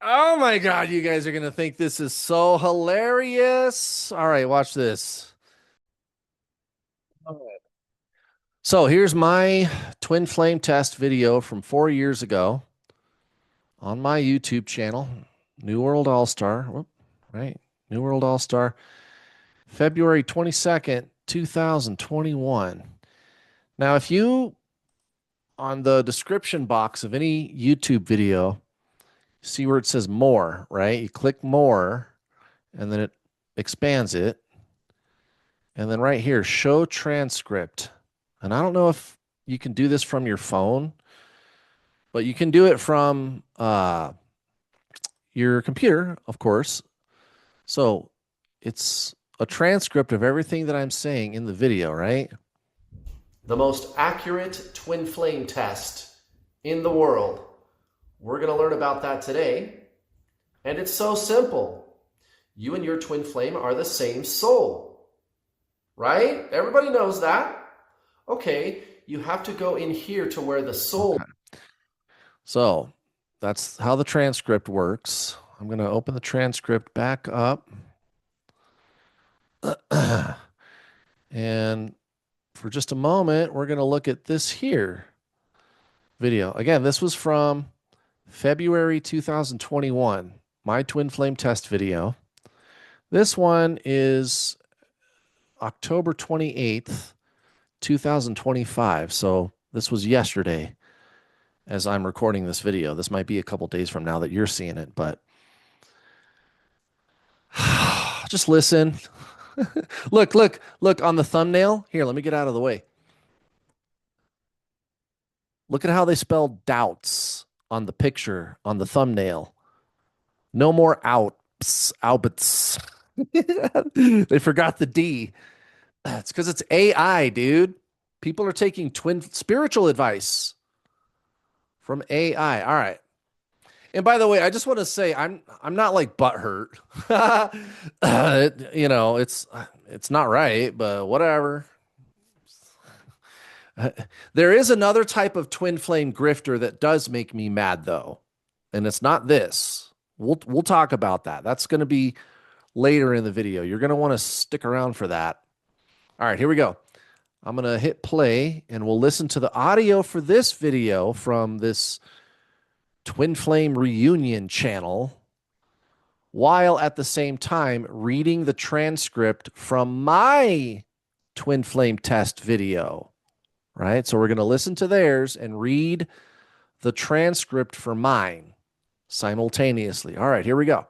Oh my God, you guys are going to think this is so hilarious. All right, watch this. All right. So here's my twin flame test video from 4 years ago on my YouTube channel, New World All Star. Whoop, right? New World All Star, February 22nd, 2021. Now, if you, on the description box of any YouTube video, see where it says more, right? You click more and then it expands it. And then right here, show transcript. And I don't know if you can do this from your phone, but you can do it from your computer, of course. So it's a transcript of everything that I'm saying in the video, right? The most accurate twin flame test in the world. We're going to learn about that today. And it's so simple. You and your twin flame are the same soul, right? Everybody knows that. Okay, you have to go in here to where the soul. Okay. So that's how the transcript works. I'm going to open the transcript back up. And for just a moment, we're going to look at this here video. Again, this was from February 2021, my twin flame test video. This one is October 28th, 2025. So this was yesterday as I'm recording this video. This might be a couple days from now that you're seeing it, but just listen. Look on the thumbnail. Here, let me get out of the way. Look at how they spelled doubts on the picture, on the thumbnail. No more outs, albits. They forgot the D. It's because it's AI, dude. People are taking twin spiritual advice from AI. All right. And by the way, I just want to say I'm not like butthurt. It's not right, but whatever. There is another type of twin flame grifter that does make me mad though, and it's not this. We'll talk about that. That's going to be later in the video. You're going to want to stick around for that. All right, here we go. I'm going to hit play and we'll listen to the audio for this video from this twin flame reunion channel while at the same time reading the transcript from my twin flame test video. Right? So we're going to listen to theirs and read the transcript for mine simultaneously. All right, here we go.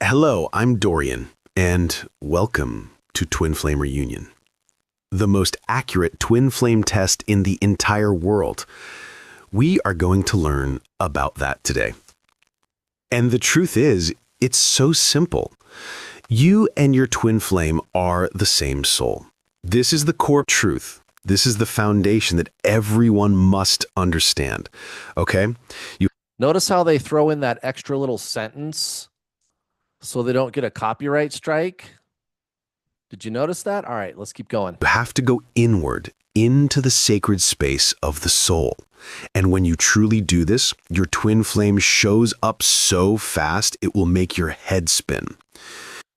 Hello, I'm Dorian, and welcome to Twin Flame Reunion, the most accurate twin flame test in the entire world. We are going to learn about that today. And the truth is, it's so simple. You and your twin flame are the same soul. This is the core truth. This is the foundation that everyone must understand. Okay? Notice how they throw in that extra little sentence so they don't get a copyright strike? Did you notice that? All right, let's keep going. You have to go inward into the sacred space of the soul. And when you truly do this, your twin flame shows up so fast, it will make your head spin.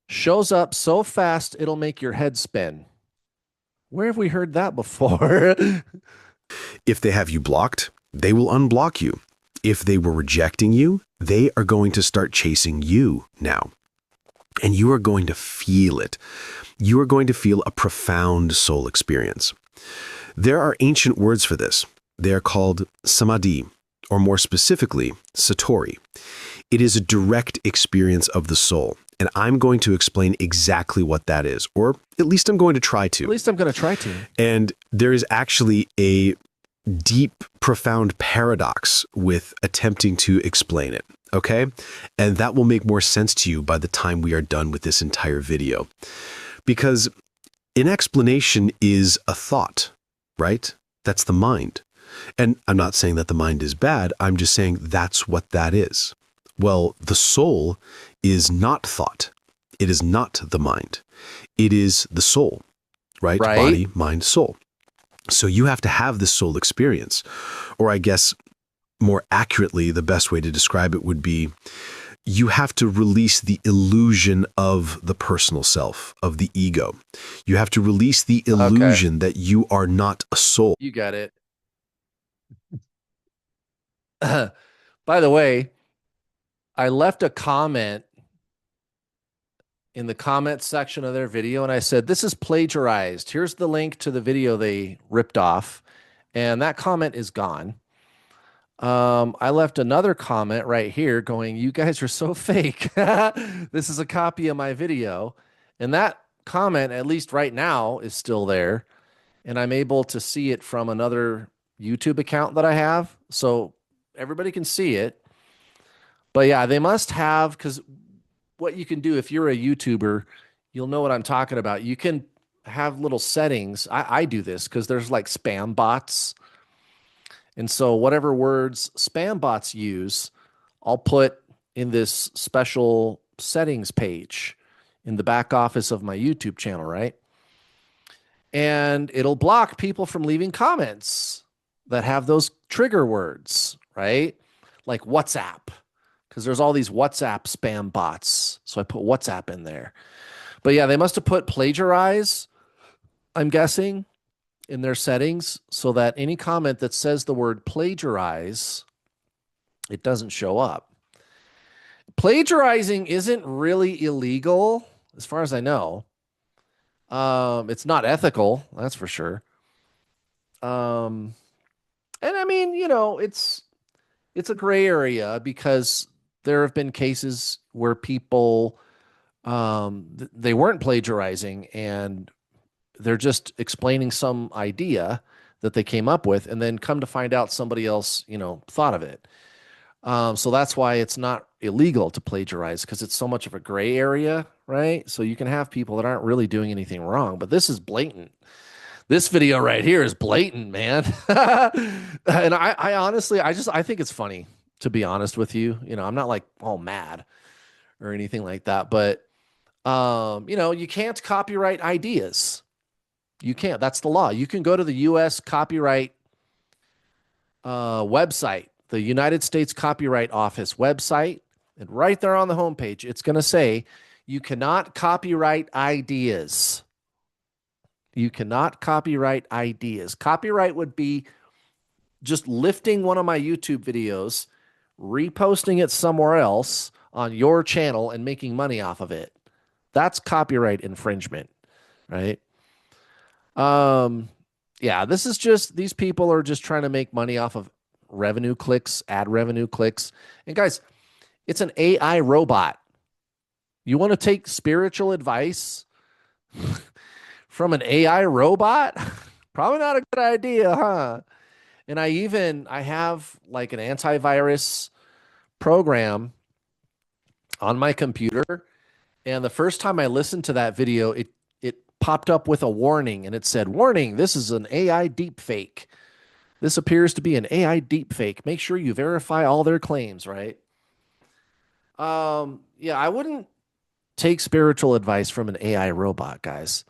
Shows up so fast, it'll make your head spin. Where have we heard that before? If they have you blocked, they will unblock you. If they were rejecting you, they are going to start chasing you now. And you are going to feel it. You are going to feel a profound soul experience. There are ancient words for this. They are called samadhi, or more specifically, satori. It is a direct experience of the soul. And I'm going to explain exactly what that is, or at least I'm going to try to. At least I'm going to try to. And there is actually a deep, profound paradox with attempting to explain it, okay? And that will make more sense to you by the time we are done with this entire video. Because an explanation is a thought, right? That's the mind. And I'm not saying that the mind is bad, I'm just saying that's what that is. Well, the soul is not thought. It is not the mind. It is the soul, right? Body, mind, soul. So you have to have this soul experience. Or I guess more accurately, the best way to describe it would be You have to release the illusion of the personal self, of the ego. You have to release the Okay, illusion that you are not a soul. you got it. By the way, I left a comment in the comment section of their video and I said, "This is plagiarized. Here's the link to the video they ripped off." And that comment is gone. I left another comment right here going, "You guys are so fake." This is a copy of my video. And that comment, at least right now, is still there. And I'm able to see it from another YouTube account that I have. So everybody can see it. But yeah, they must have, because what you can do if you're a YouTuber, you'll know what I'm talking about. You can have little settings. I do this because there's like spam bots. And so whatever words spam bots use, I'll put in this special settings page in the back office of my YouTube channel, right? And it'll block people from leaving comments that have those trigger words, right? Like WhatsApp, because there's all these WhatsApp spam bots. So I put WhatsApp in there. But yeah, they must have put plagiarize, I'm guessing, in their settings so that any comment that says the word plagiarize, it doesn't show up. Plagiarizing isn't really illegal, as far as I know. It's not ethical, that's for sure. Um, and I mean, it's a gray area because there have been cases where people they weren't plagiarizing and they're just explaining some idea that they came up with and then come to find out somebody else, thought of it. So that's why it's not illegal to plagiarize because it's so much of a gray area, right? So you can have people that aren't really doing anything wrong, but this is blatant. This video right here is blatant, man. And I honestly, I think it's funny, to be honest with you. I'm not like all mad or anything like that, but you can't copyright ideas. You can't. That's the law. You can go to the U.S. copyright website, the United States Copyright Office website, and right there on the homepage, it's going to say you cannot copyright ideas. You cannot copyright ideas. Copyright would be just lifting one of my YouTube videos, reposting it somewhere else on your channel, and making money off of it. That's copyright infringement, right? Um, yeah, this is just these people are just trying to make money off of revenue clicks, ad revenue clicks. And guys, it's an AI robot. You want to take spiritual advice from an AI robot? Probably not a good idea, huh? And I have like an antivirus program on my computer. And the first time I listened to that video, it popped up with a warning and it said, "Warning, this is an AI deep fake. This appears to be an AI deep fake. Make sure you verify all their claims," right? Yeah, I wouldn't take spiritual advice from an AI robot, guys.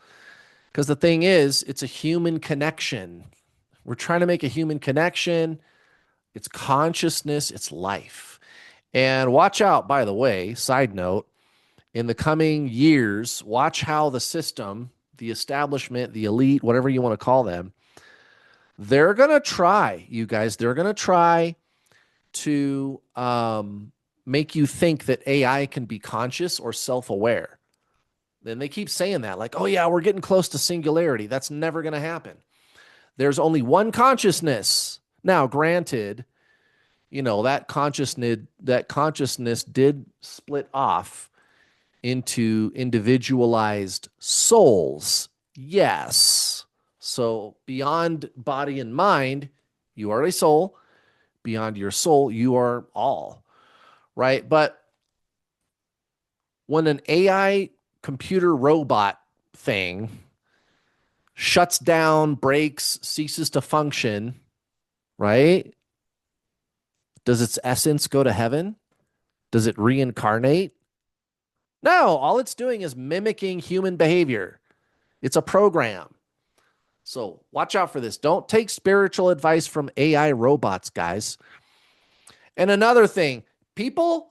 Because the thing is, it's a human connection. We're trying to make a human connection. It's consciousness, it's life. And watch out, by the way, side note, in the coming years, watch how the system, the establishment, the elite, whatever you want to call them, they're going to try, you guys, they're going to try to make you think that AI can be conscious or self aware. Then they keep saying that, like, "Oh, yeah, we're getting close to singularity." That's never going to happen. There's only one consciousness. Now, granted, that consciousness did split off into individualized souls. Yes. So beyond body and mind, you are a soul. Beyond your soul, you are all, right? But when an AI computer robot thing shuts down, breaks, ceases to function, right? Does its essence go to heaven? Does it reincarnate? No, all it's doing is mimicking human behavior. It's a program. So watch out for this. Don't take spiritual advice from AI robots, guys. And another thing, people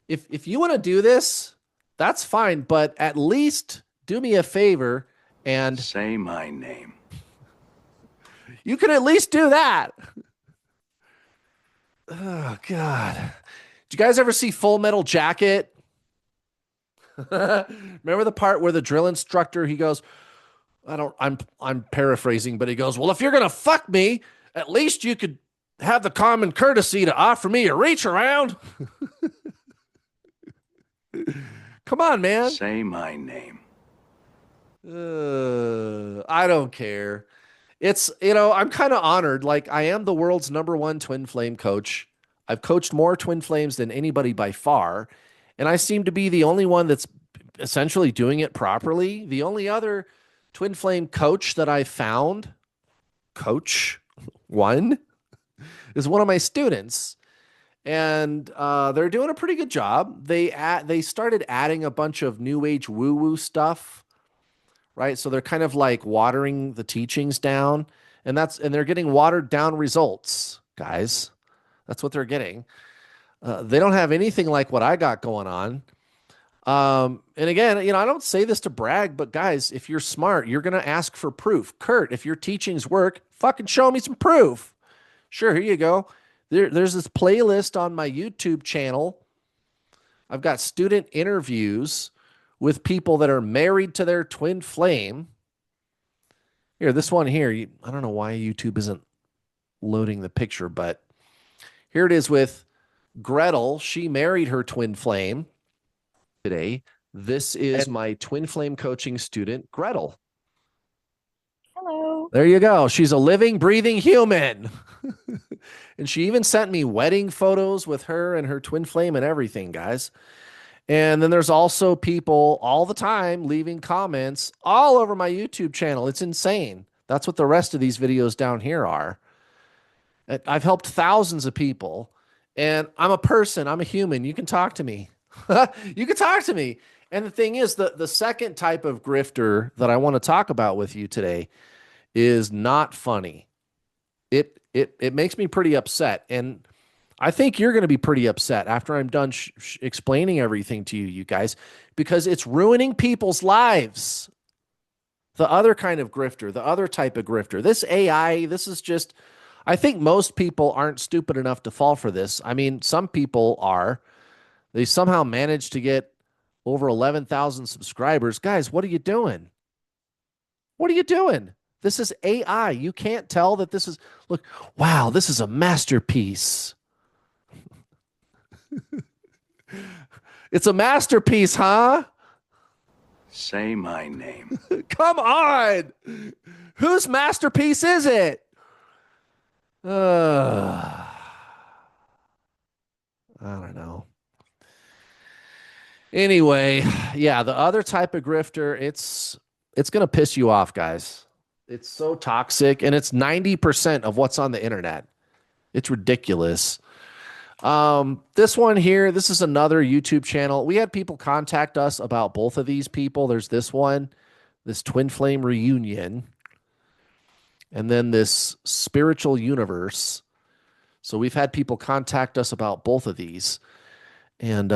if you want to do this, that's fine, but at least do me a favor and Say my name. you can at least do that. Oh God. Did you guys ever see Full Metal Jacket? Remember the part where the drill instructor he goes, I'm paraphrasing, but he goes, "Well, if you're going to fuck me, at least you could have the common courtesy to offer me a reach around." Come on, man. Say my name. I don't care. I'm kind of honored. Like, I am the world's number one twin flame coach. I've coached more twin flames than anybody by far. And I seem to be the only one that's essentially doing it properly. The only other twin flame coach that I found, coach one, is one of my students. And they're doing a pretty good job. They started adding a bunch of new age woo woo stuff, right? So they're kind of like watering the teachings down, and they're getting watered down results, guys. That's what they're getting. They don't have anything like what I got going on. And again, I don't say this to brag, but guys, if you're smart, you're gonna ask for proof. Kurt, if your teachings work, fucking show me some proof. Sure, here you go. There's this playlist on my YouTube channel. I've got student interviews with people that are married to their twin flame. Here, this one here, I don't know why YouTube isn't loading the picture, but here it is with Gretel. She married her twin flame today. This is my twin flame coaching student, Gretel. Hello. There you go. She's a living, breathing human. And she even sent me wedding photos with her and her twin flame and everything, guys. And then there's also people all the time leaving comments all over my YouTube channel. It's insane. That's what the rest of these videos down here are. I've helped thousands of people, and I'm a person. I'm a human. You can talk to me. You can talk to me. And the thing is, the second type of grifter that I want to talk about with you today is not funny. It makes me pretty upset, and I think you're going to be pretty upset after I'm done explaining everything to you, you guys, because it's ruining people's lives. The other kind of grifter, the other type of grifter, this AI, this is just, I think most people aren't stupid enough to fall for this. I mean, some people are. They somehow managed to get over 11,000 subscribers. Guys, what are you doing? What are you doing? This is AI. You can't tell that this is, look, wow, this is a masterpiece. It's a masterpiece, huh? Say my name. Come on. Whose masterpiece is it? I don't know. Anyway, yeah, the other type of grifter, it's going to piss you off, guys. It's so toxic, and it's 90% of what's on the internet. It's ridiculous. This one here, this is another YouTube channel. We had people contact us about both of these people. There's this one, this twin flame reunion, and then this spiritual universe. So we've had people contact us about both of these. And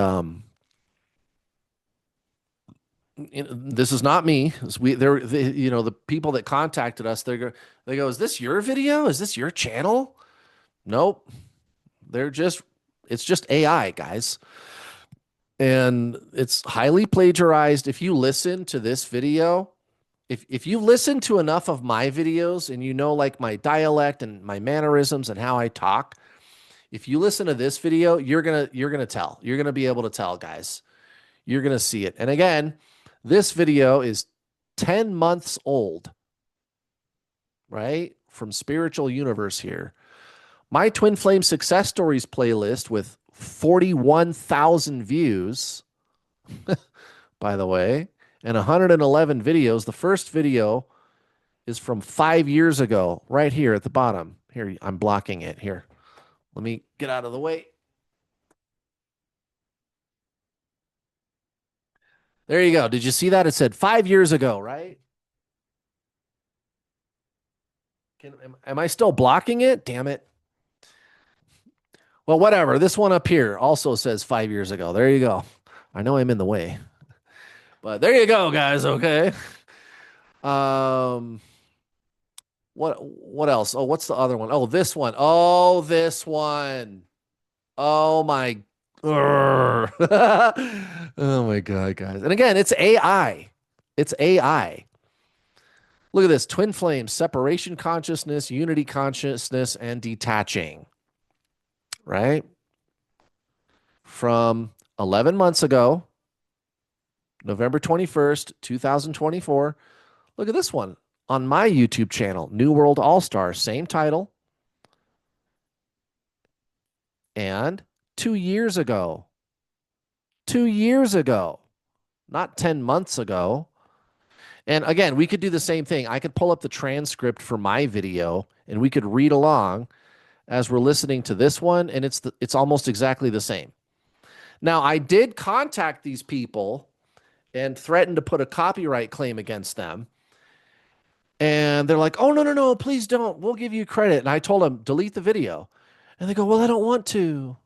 this is not me. The people that contacted us, they go, "Is this your video? Is this your channel?" Nope. It's just AI, guys. And it's highly plagiarized. If you listen to this video, if you listen to enough of my videos and you know like my dialect and my mannerisms and how I talk, if you listen to this video, you're gonna tell. You're gonna be able to tell, guys. You're gonna see it. And again, this video is 10 months old, right? From Spiritual Universe here. My Twin Flame Success Stories playlist with 41,000 views, by the way, and 111 videos. The first video is from 5 years ago, right here at the bottom. Here, I'm blocking it. Here, let me get out of the way. There you go. Did you see that? It said 5 years ago, right? Am I still blocking it? Damn it. Well, whatever. This one up here also says 5 years ago. There you go. I know I'm in the way, but there you go, guys. Okay. Um, what else? Oh, what's the other one? Oh, this one. Oh, this one. Oh my. Urgh. Oh my God, guys. And again, it's AI. It's AI. Look at this: twin flames, separation consciousness, unity consciousness, and detaching. Right? From 11 months ago, November 21st, 2024. Look at this one on my YouTube channel, New World All Star, same title. And 2 years ago, 2 years ago, not 10 months ago. And again, we could do the same thing. I could pull up the transcript for my video and we could read along as we're listening to this one. And it's almost exactly the same. Now, I did contact these people and threatened to put a copyright claim against them. And they're like, oh, no, no, no, please don't. We'll give you credit. And I told them, delete the video. And they go, well, I don't want to.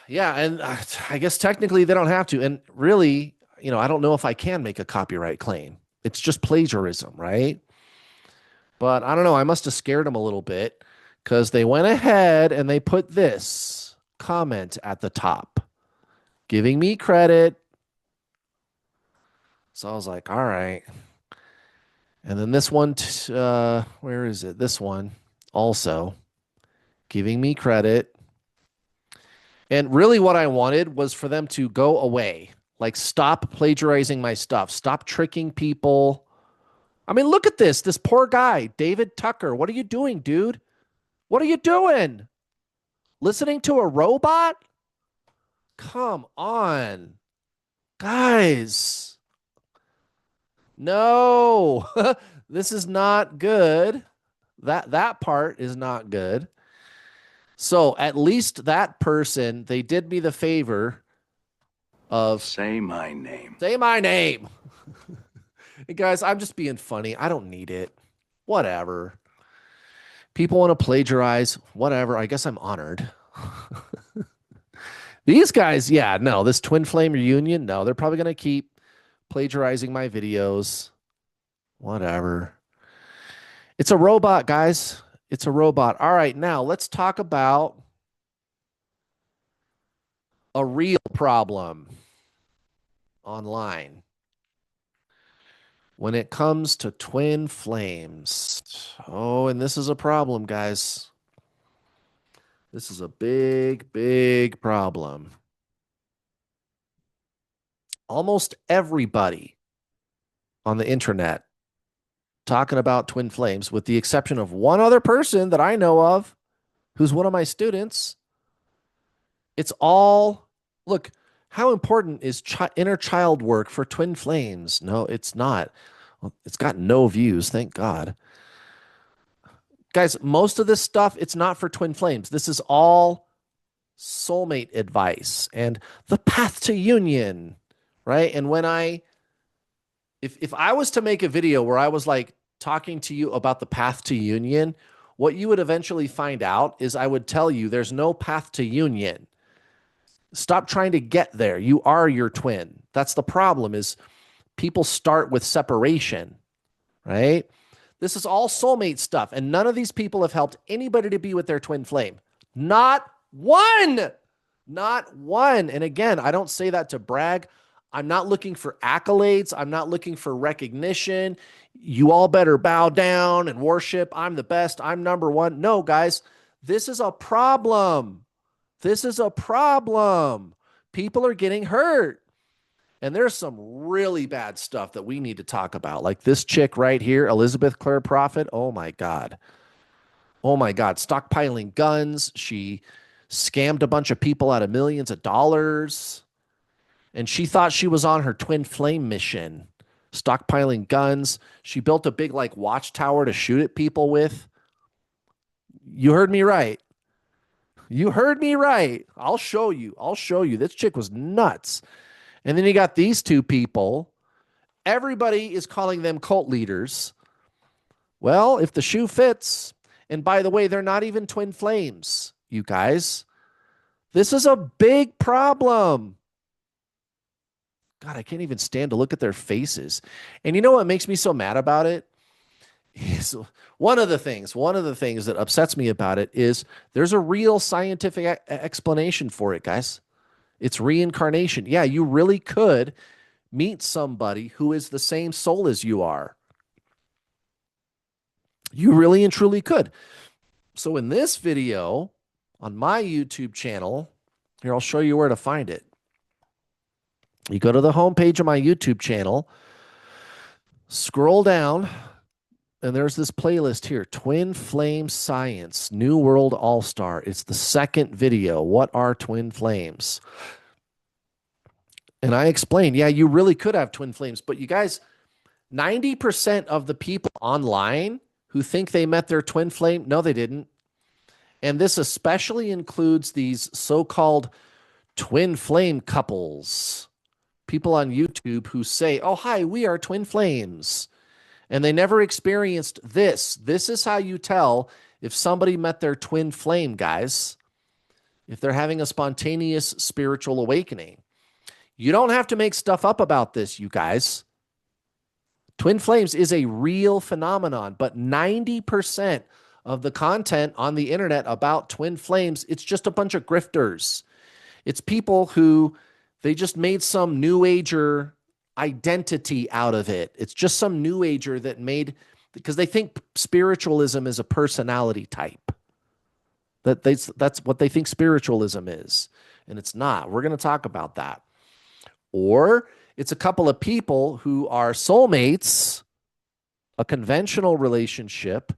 Yeah. And I guess technically they don't have to. And really, I don't know if I can make a copyright claim. It's just plagiarism, right? But I don't know. I must have scared them a little bit because they went ahead and they put this comment at the top, giving me credit. So I was like, all right. And then this one, where is it? This one also giving me credit. And really what I wanted was for them to go away. Like, stop plagiarizing my stuff. Stop tricking people. I mean, look at this poor guy, David Tucker. What are you doing, dude? What are you doing? Listening to a robot? Come on, guys. No, this is not good. That part is not good. So at least that person, they did me the favor of Say my name. say my name. Hey guys, I'm just being funny. I don't need it. Whatever. People want to plagiarize. Whatever. I guess I'm honored. These guys, yeah, no, this twin flame reunion, no, they're probably going to keep plagiarizing my videos. Whatever. It's a robot, guys. It's a robot. All right, now let's talk about a real problem online when it comes to twin flames. Oh, and this is a problem, guys. This is a big, big problem. Almost everybody on the internet talking about twin flames, with the exception of one other person that I know of who's one of my students. It's all, look, how important is inner child work for twin flames? No, it's not. Well, it's got no views, thank God. Guys, most of this stuff, it's not for twin flames. This is all soulmate advice and the path to union, right? And if I was to make a video where I was like talking to you about the path to union, what you would eventually find out is I would tell you there's no path to union. Stop trying to get there. You are your twin. That's the problem, is people start with separation, right? This is all soulmate stuff, and none of these people have helped anybody to be with their twin flame. Not one. Not one. And again, I don't say that to brag. I'm not looking for accolades. I'm not looking for recognition. You all better bow down and worship. I'm the best. I'm number one. No, guys, this is a problem. This is a problem. People are getting hurt. And there's some really bad stuff that we need to talk about. Like this chick right here, Elizabeth Clare Prophet. Oh my God. Oh my God. Stockpiling guns. She scammed a bunch of people out of millions of dollars. And she thought she was on her twin flame mission, stockpiling guns. She built a big like watchtower to shoot at people with. You heard me right. You heard me right. I'll show you. I'll show you. This chick was nuts. And then you got these two people. Everybody is calling them cult leaders. Well, if the shoe fits, and by the way, they're not even twin flames, you guys. This is a big problem. God, I can't even stand to look at their faces. And you know what makes me so mad about it? Is one of the things that upsets me about it is there's a real scientific explanation for it, guys. It's reincarnation. Yeah, you really could meet somebody who is the same soul as you are. You really and truly could. So in this video on my YouTube channel, here I'll show you where to find it. You go to the homepage of my YouTube channel, scroll down, and there's this playlist here, Twin Flame Science, New World All-Star. It's the second video. What are twin flames? And I explained, yeah, you really could have twin flames, but you guys, 90% of the people online who think they met their twin flame, no, they didn't. And this especially includes these so-called twin flame couples, people on YouTube who say, oh, hi, we are twin flames. And they never experienced this. This is how you tell if somebody met their twin flame, guys, if they're having a spontaneous spiritual awakening. You don't have to make stuff up about this, you guys. Twin flames is a real phenomenon, but 90% of the content on the internet about twin flames, it's just a bunch of grifters. It's people who they just made some new ager identity out of it. It's just some new ager that made, because they think spiritualism is a personality type. That's what they think spiritualism is. And it's not. We're going to talk about that. Or it's a couple of people who are soulmates, a conventional relationship,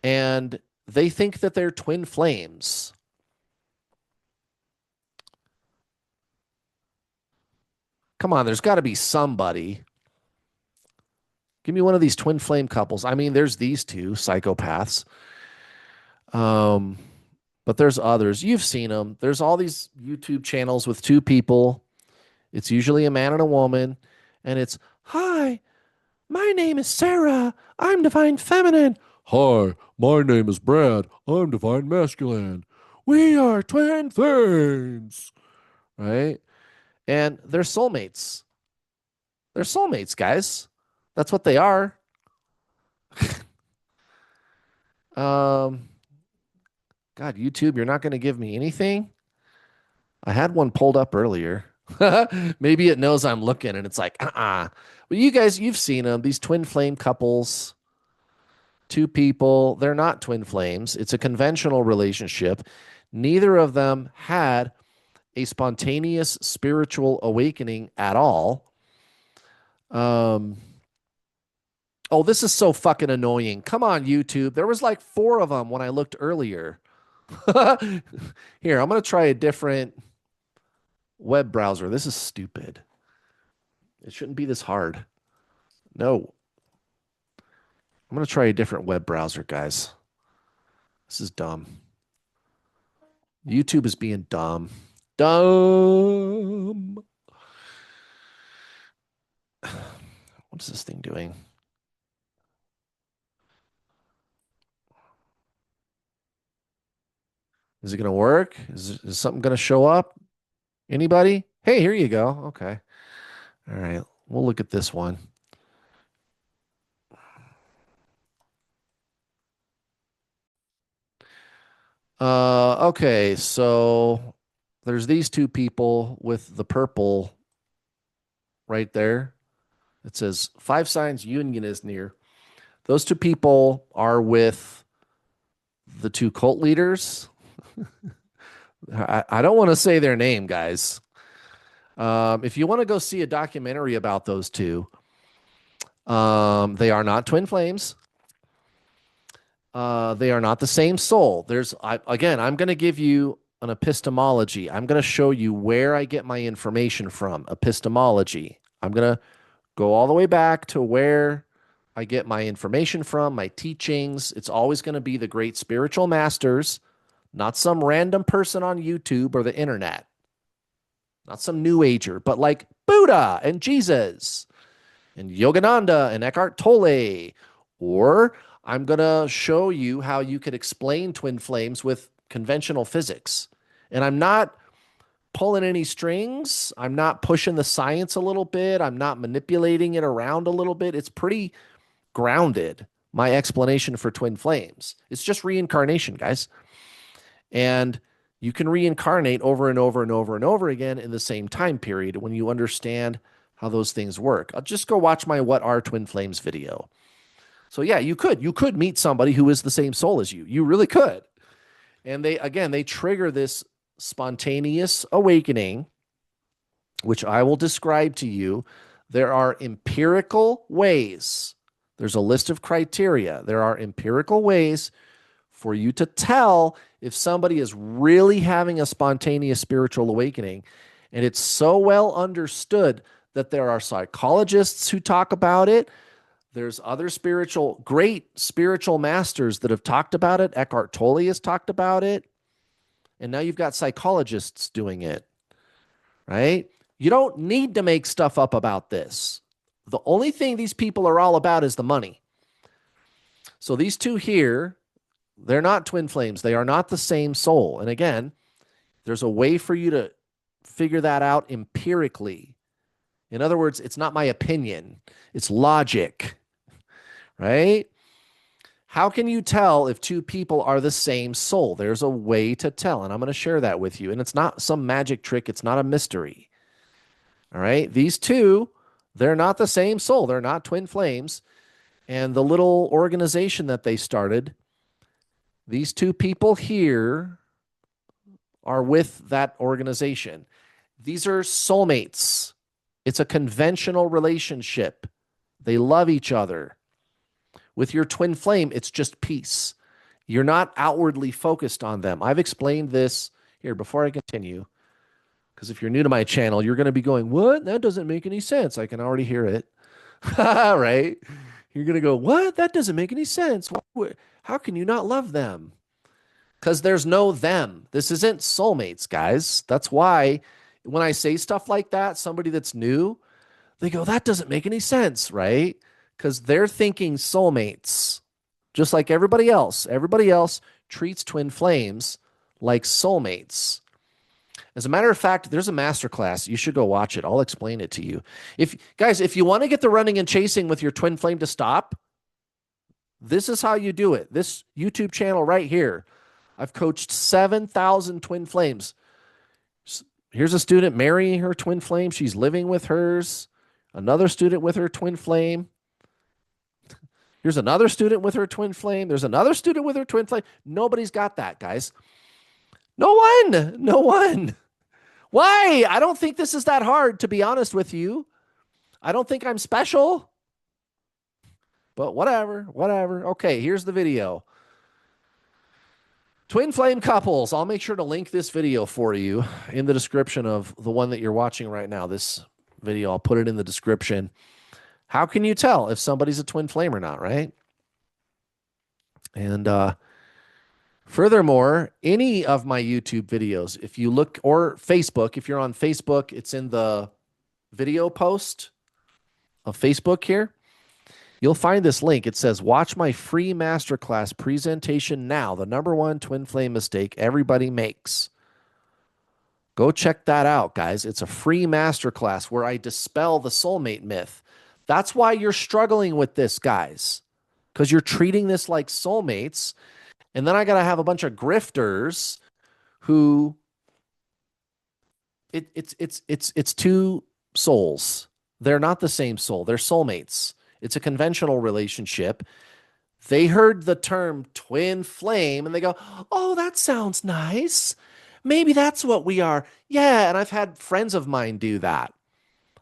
and they think that they're twin flames. Come on, there's got to be somebody. Give me one of these twin flame couples. I mean, there's these two psychopaths. But there's others. You've seen them. There's all these YouTube channels with two people. It's usually a man and a woman. And it's, hi, my name is Sarah. I'm divine feminine. Hi, my name is Brad. I'm divine masculine. We are twin flames. Right? And they're soulmates. They're soulmates, guys. That's what they are. God, YouTube, you're not going to give me anything? I had one pulled up earlier. Maybe it knows I'm looking and it's like, Well, you guys, you've seen them. These twin flame couples, two people, they're not twin flames. It's a conventional relationship. Neither of them had a spontaneous spiritual awakening at all. Oh, this is so fucking annoying. Come on, YouTube. There was like 4 of them when I looked earlier. Here, I'm going to try a different web browser. This is stupid. It shouldn't be this hard. No. I'm going to try a different web browser, guys. This is dumb. YouTube is being dumb. Dumb. What is this thing doing? Is it going to work? Is something going to show up? Anybody? Hey, here you go. Okay. All right. We'll look at this one. Okay. So there's these two people with the purple right there. It says 5 signs union is near. Those two people are with the 2 cult leaders. I don't want to say their name, guys. If you want to go see a documentary about those two, they are not twin flames. They are not the same soul. Again, I'm going to give you an epistemology. I'm going to show you where I get my information from. Epistemology. I'm going to go all the way back to where I get my information from, my teachings. It's always going to be the great spiritual masters, not some random person on YouTube or the internet. Not some new ager, but like Buddha and Jesus and Yogananda and Eckhart Tolle. Or I'm going to show you how you could explain twin flames with conventional physics. And I'm not pulling any strings. I'm not pushing the science a little bit. I'm not manipulating it around a little bit. It's pretty grounded, my explanation for twin flames. It's just reincarnation, guys. And you can reincarnate over and over and over and over again in the same time period when you understand how those things work. I'll just go watch my What Are Twin Flames video. So yeah, you could meet somebody who is the same soul as you. You really could. And they trigger this spontaneous awakening, which I will describe to you. There are empirical ways. There's a list of criteria. There are empirical ways for you to tell if somebody is really having a spontaneous spiritual awakening. And it's so well understood that there are psychologists who talk about it. There's other great spiritual masters that have talked about it. Eckhart Tolle has talked about it. And now you've got psychologists doing it, right? You don't need to make stuff up about this. The only thing these people are all about is the money. So these two here, they're not twin flames. They are not the same soul. And again, there's a way for you to figure that out empirically. In other words, it's not my opinion. It's logic, right? How can you tell if two people are the same soul? There's a way to tell, and I'm going to share that with you. And it's not some magic trick. It's not a mystery. All right? These two, they're not the same soul. They're not twin flames. And the little organization that they started, these two people here are with that organization. These are soulmates. It's a conventional relationship. They love each other. With your twin flame, it's just peace. You're not outwardly focused on them. I've explained this here before I continue, because if you're new to my channel, you're going to be going, what? That doesn't make any sense. I can already hear it. Right? You're going to go, what? That doesn't make any sense. How can you not love them? Because there's no them. This isn't soulmates, guys. That's why when I say stuff like that, somebody that's new, they go, that doesn't make any sense, right? Because they're thinking soulmates, just like everybody else. Everybody else treats twin flames like soulmates. As a matter of fact, there's a masterclass. You should go watch it. I'll explain it to you. If you want to get the running and chasing with your twin flame to stop, this is how you do it. This YouTube channel right here. I've coached 7,000 twin flames. Here's a student marrying her twin flame. She's living with hers. Another student with her twin flame. Here's another student with her twin flame. There's another student with her twin flame. Nobody's got that, guys. No one. No one. Why? I don't think this is that hard, to be honest with you. I don't think I'm special. But whatever. Okay, here's the video. Twin flame couples. I'll make sure to link this video for you in the description of the one that you're watching right now. This video, I'll put it in the description. How can you tell if somebody's a twin flame or not, right? And furthermore, any of my YouTube videos, if you look, or Facebook, if you're on Facebook, it's in the video post of Facebook here. You'll find this link. It says, watch my free masterclass presentation now, the #1 twin flame mistake everybody makes. Go check that out, guys. It's a free masterclass where I dispel the soulmate myth. That's why you're struggling with this, guys, because you're treating this like soulmates. And then I got to have a bunch of grifters who it's two souls. They're not the same soul. They're soulmates. It's a conventional relationship. They heard the term twin flame and they go, oh, that sounds nice. Maybe that's what we are. Yeah. And I've had friends of mine do that.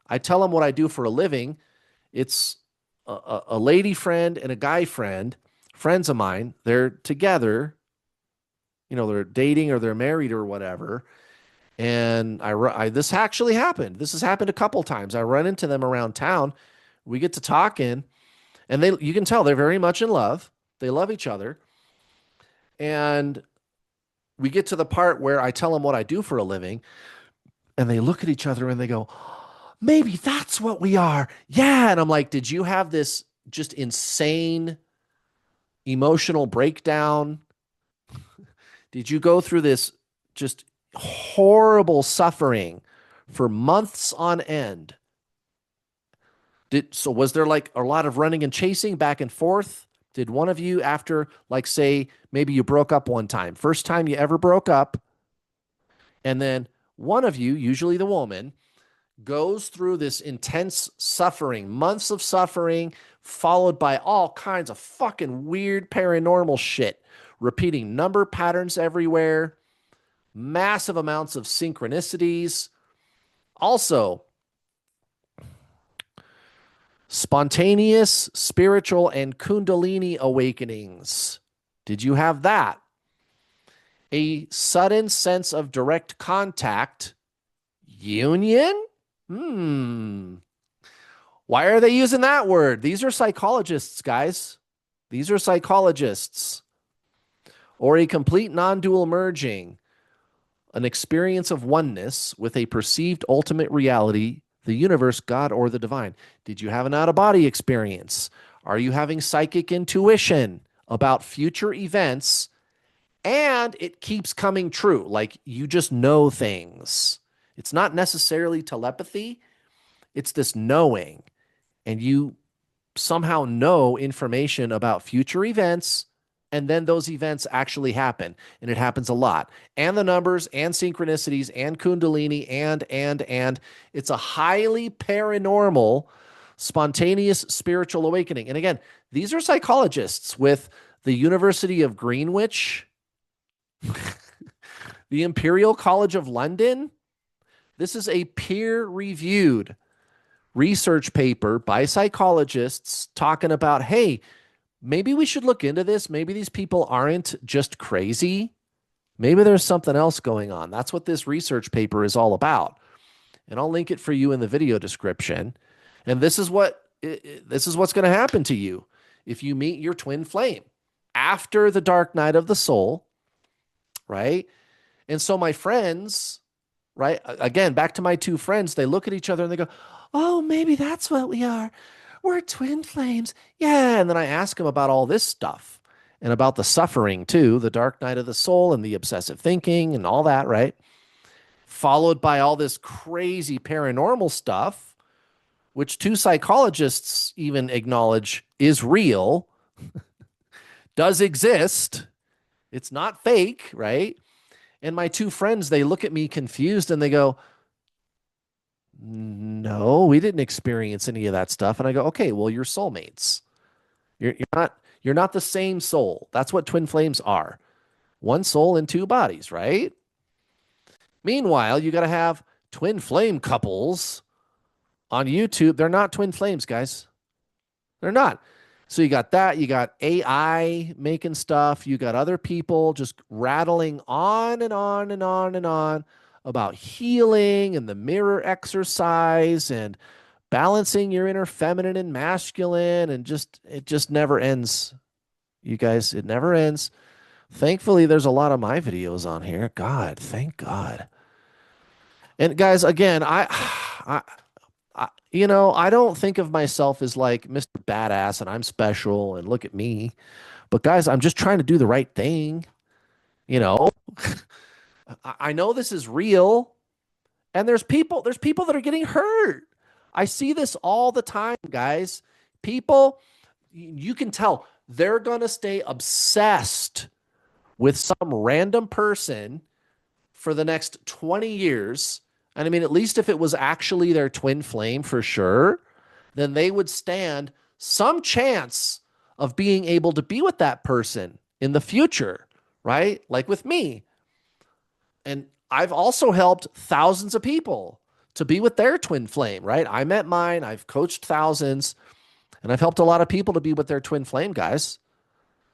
I tell them what I do for a living. It's a lady friend and a guy friend, friends of mine. They're together, they're dating or they're married or whatever. And this actually happened. This has happened a couple times. I run into them around town. We get to talking, and you can tell they're very much in love. They love each other. And we get to the part where I tell them what I do for a living, and they look at each other and they go, maybe that's what we are. Yeah. And I'm like, did you have this just insane emotional breakdown? Did you go through this just horrible suffering for months on end? So was there like a lot of running and chasing back and forth? Did one of you, after, like, say, maybe you broke up one time, first time you ever broke up, and then one of you, usually the woman, goes through this intense suffering, months of suffering, followed by all kinds of fucking weird paranormal shit, repeating number patterns everywhere, massive amounts of synchronicities. Also, spontaneous spiritual and Kundalini awakenings. Did you have that? A sudden sense of direct contact. Union? Hmm. Why are they using that word? These are psychologists, guys. These are psychologists. Or a complete non dual merging, an experience of oneness with a perceived ultimate reality, the universe, God, or the divine. Did you have an out of body experience? Are you having psychic intuition about future events? And it keeps coming true. Like you just know things. It's not necessarily telepathy, it's this knowing. And you somehow know information about future events, and then those events actually happen, and it happens a lot. And the numbers and synchronicities and Kundalini and it's a highly paranormal, spontaneous spiritual awakening. And again, these are psychologists with the University of Greenwich, the Imperial College of London. This is a peer-reviewed research paper by psychologists talking about, hey, maybe we should look into this. Maybe these people aren't just crazy. Maybe there's something else going on. That's what this research paper is all about. And I'll link it for you in the video description. And this is what's going to happen to you if you meet your twin flame after the dark night of the soul, right? And so my friends, right? Again, back to my two friends, they look at each other and they go, oh, maybe that's what we are. We're twin flames. Yeah. And then I ask them about all this stuff and about the suffering too, the dark night of the soul and the obsessive thinking and all that, right? Followed by all this crazy paranormal stuff, which two psychologists even acknowledge is real, does exist. It's not fake, right? And my two friends, they look at me confused and they go, no, we didn't experience any of that stuff. And I go, okay, well, you're soulmates. You're not the same soul. That's what twin flames are. One soul in two bodies, right? Meanwhile, you got to have twin flame couples on YouTube. They're not twin flames, guys. They're not. So you got that. You got AI making stuff. You got other people just rattling on and on and on and on about healing and the mirror exercise and balancing your inner feminine and masculine. And it just never ends. You guys, it never ends. Thankfully, there's a lot of my videos on here. God, thank God. And guys, again, I don't think of myself as like Mr. Badass and I'm special and look at me. But guys, I'm just trying to do the right thing. You know, I know this is real, and there's people that are getting hurt. I see this all the time, guys. People, you can tell they're going to stay obsessed with some random person for the next 20 years. And I mean, at least if it was actually their twin flame for sure, then they would stand some chance of being able to be with that person in the future, right? Like with me. And I've also helped thousands of people to be with their twin flame, right? I met mine, I've coached thousands, and I've helped a lot of people to be with their twin flame, guys.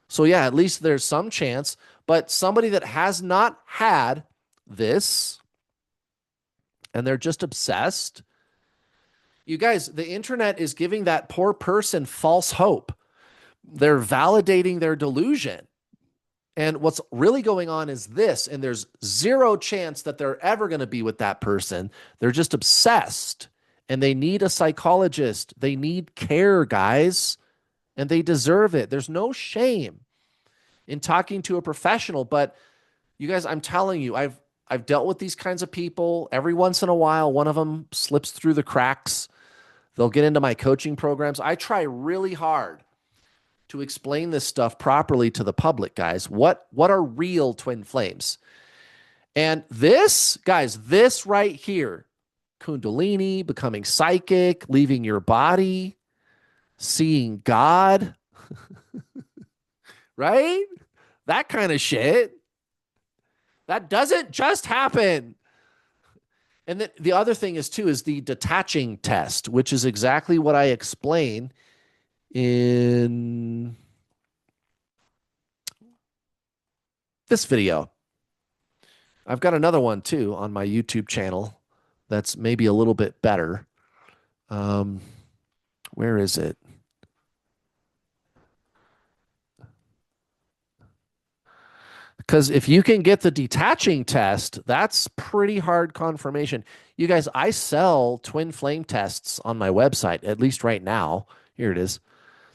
So yeah, at least there's some chance. But somebody that has not had this and they're just obsessed, you guys, the internet is giving that poor person false hope. They're validating their delusion. And what's really going on is this, and there's zero chance that they're ever going to be with that person. They're just obsessed, and they need a psychologist. They need care, guys. and they deserve it. There's no shame in talking to a professional, but you guys, I'm telling you, I've dealt with these kinds of people. Every once in a while, one of them slips through the cracks. They'll get into my coaching programs. I try really hard to explain this stuff properly to the public, guys. What are real twin flames? And this, guys, this right here, Kundalini, becoming psychic, leaving your body, seeing God, right? That kind of shit. That doesn't just happen. And then the other thing is, too, is the detaching test, which is exactly what I explain in this video. I've got another one, too, on my YouTube channel that's maybe a little bit better. Where is it? Because if you can get the detaching test, that's pretty hard confirmation. You guys, I sell twin flame tests on my website, at least right now. Here it is.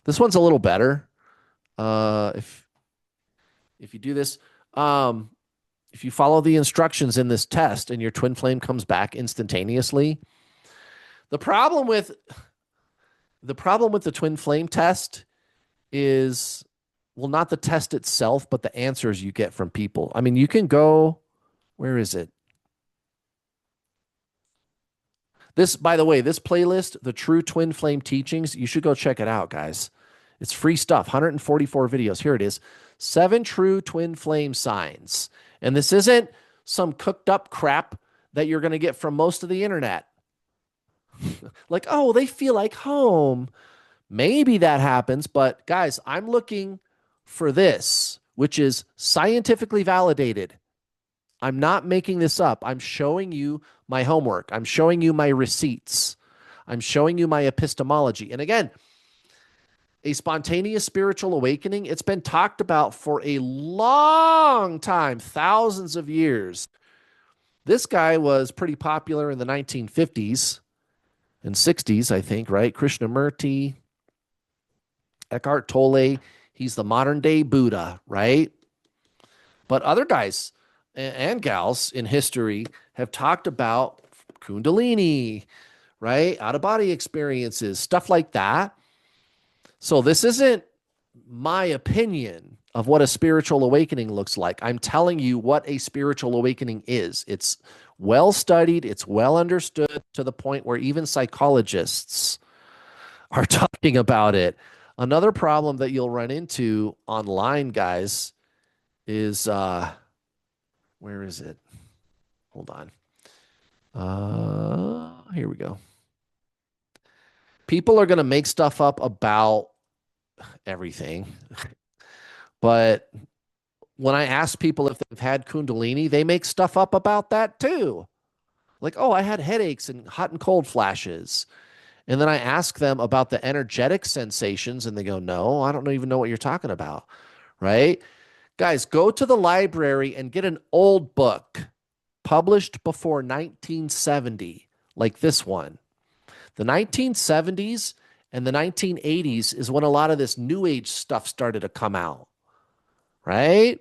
This one's a little better. If you do this, if you follow the instructions in this test and your twin flame comes back instantaneously, the problem with the twin flame test is, well, not the test itself, but the answers you get from people. I mean, you can go, where is it? This, by the way, this playlist, the True Twin Flame Teachings, you should go check it out, guys. It's free stuff, 144 videos. Here it is. 7 True Twin Flame Signs. And this isn't some cooked up crap that you're going to get from most of the internet. Like, oh, they feel like home. Maybe that happens, but guys, I'm looking for this, which is scientifically validated. I'm not making this up. I'm showing you my homework. I'm showing you my receipts. I'm showing you my epistemology. And again, a spontaneous spiritual awakening, it's been talked about for a long time, thousands of years. This guy was pretty popular in the 1950s and 60s, I think, right? Krishnamurti, Eckhart Tolle, he's the modern day Buddha, right? But other guys and gals in history have talked about Kundalini, right? Out of body experiences, stuff like that. So this isn't my opinion of what a spiritual awakening looks like. I'm telling you what a spiritual awakening is. It's well studied, it's well understood to the point where even psychologists are talking about it. Another problem that you'll run into online, guys, is where is it? Hold on. Here we go. People are going to make stuff up about everything. But when I ask people if they've had Kundalini, they make stuff up about that too. Like, oh, I had headaches and hot and cold flashes. And then I ask them about the energetic sensations, and they go, no, I don't even know what you're talking about, right? Guys, go to the library and get an old book published before 1970, like this one. The 1970s and the 1980s is when a lot of this New Age stuff started to come out, right?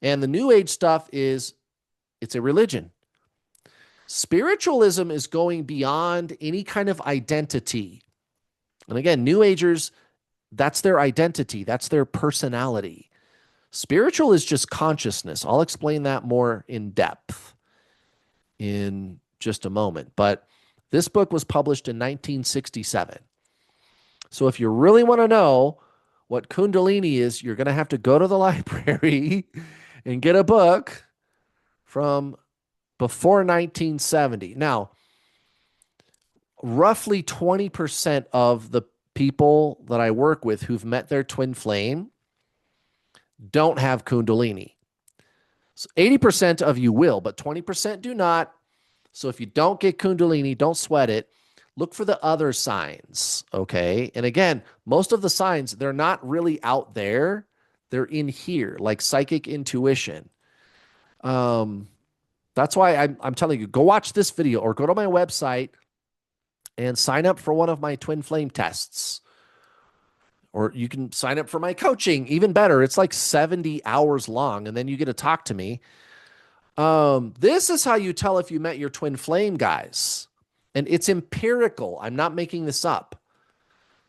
And the New Age stuff it's a religion. Spiritualism is going beyond any kind of identity. And again, New Agers, that's their identity. That's their personality. Spiritual is just consciousness. I'll explain that more in depth in just a moment. But this book was published in 1967. So if you really want to know what Kundalini is, you're going to have to go to the library and get a book from before 1970. Now, roughly 20% of the people that I work with who've met their twin flame don't have Kundalini. So 80% of you will, but 20% do not. So if you don't get Kundalini, don't sweat it. Look for the other signs, okay? And again, most of the signs, they're not really out there. They're in here, like psychic intuition. That's why I'm telling you, go watch this video or go to my website and sign up for one of my twin flame tests Or you can sign up for my coaching, even better. It's like 70 hours long, and then you get to talk to me. This is how you tell if you met your twin flame, guys. And it's empirical. I'm not making this up.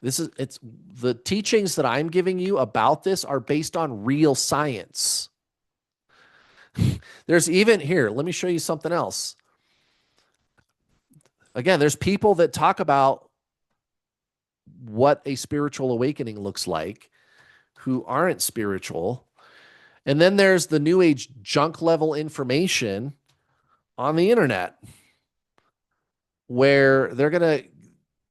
It's the teachings that I'm giving you about this are based on real science. There's even here, let me show you something else. Again, there's people that talk about what a spiritual awakening looks like who aren't spiritual. And then there's the new age junk level information on the internet where they're going to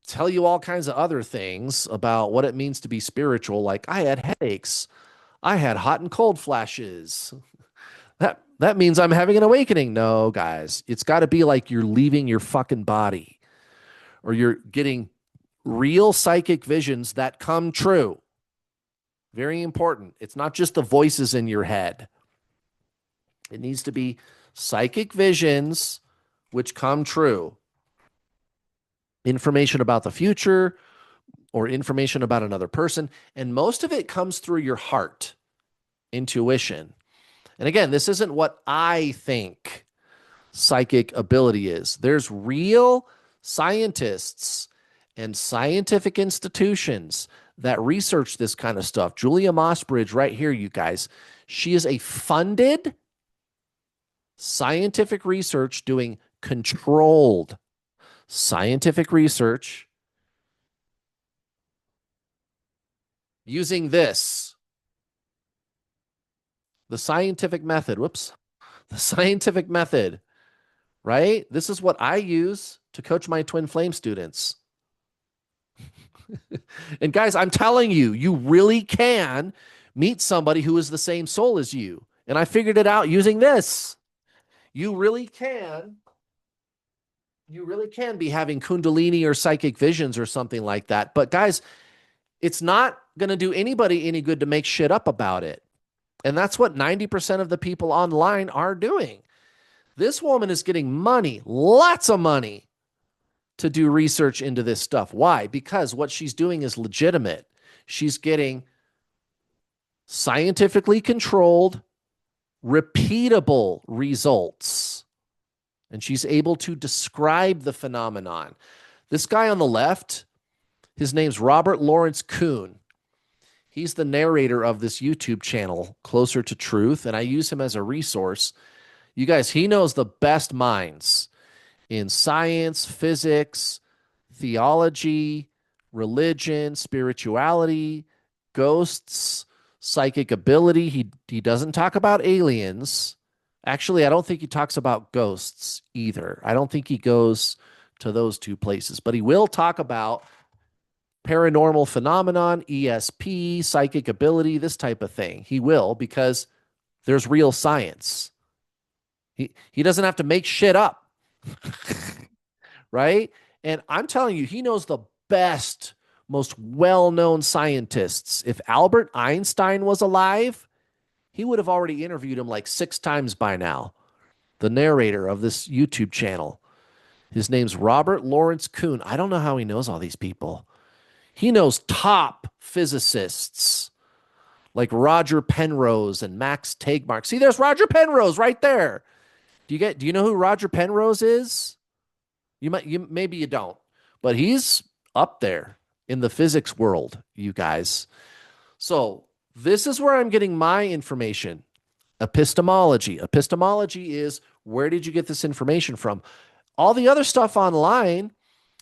tell you all kinds of other things about what it means to be spiritual. Like, I had headaches. I had hot and cold flashes. That means I'm having an awakening. No, guys, it's got to be like you're leaving your fucking body or you're getting real psychic visions that come true. Very important. It's not just the voices in your head. It needs to be psychic visions which come true. Information about the future or information about another person. And most of it comes through your heart, intuition. And again, this isn't what I think psychic ability is. There's real scientists and scientific institutions that research this kind of stuff. Julia Mossbridge, right here, you guys. She is a funded scientific research doing controlled scientific research using this, the scientific method. Whoops. The scientific method, right? This is what I use to coach my twin flame students. And guys, I'm telling you, you really can meet somebody who is the same soul as you. And I figured it out using this. You really can be having Kundalini or psychic visions or something like that. But guys, it's not going to do anybody any good to make shit up about it. And that's what 90% of the people online are doing. This woman is getting money, lots of money, to do research into this stuff. Why? Because what she's doing is legitimate. She's getting scientifically controlled, repeatable results. And she's able to describe the phenomenon. This guy on the left, his name's Robert Lawrence Kuhn. He's the narrator of this YouTube channel, Closer to Truth, and I use him as a resource. You guys, he knows the best minds in science, physics, theology, religion, spirituality, ghosts, psychic ability. He doesn't talk about aliens. Actually, I don't think he talks about ghosts either. I don't think he goes to those two places, but he will talk about paranormal phenomenon, ESP, psychic ability, this type of thing. He will, because there's real science. He doesn't have to make shit up. Right? And I'm telling you, he knows the best, most well-known scientists. If Albert Einstein was alive, he would have already interviewed him like 6 times by now. The narrator of this YouTube channel. His name's Robert Lawrence Kuhn. I don't know how he knows all these people. He knows top physicists like Roger Penrose and Max Tegmark. See, there's Roger Penrose right there. Do you know who Roger Penrose is? Maybe you don't, but he's up there in the physics world, you guys. So this is where I'm getting my information. Epistemology. Epistemology is, where did you get this information from? All the other stuff online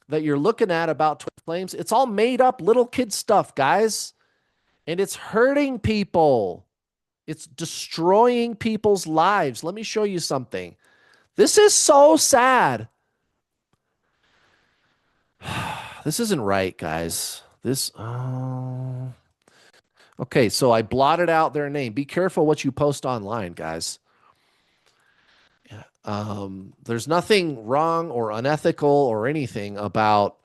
that you're looking at about twin flames, it's all made up little kid stuff, guys. And it's hurting people. It's destroying people's lives. Let me show you something. This is so sad. This isn't right, guys. Okay, so I blotted out their name. Be careful what you post online, guys. There's nothing wrong or unethical or anything about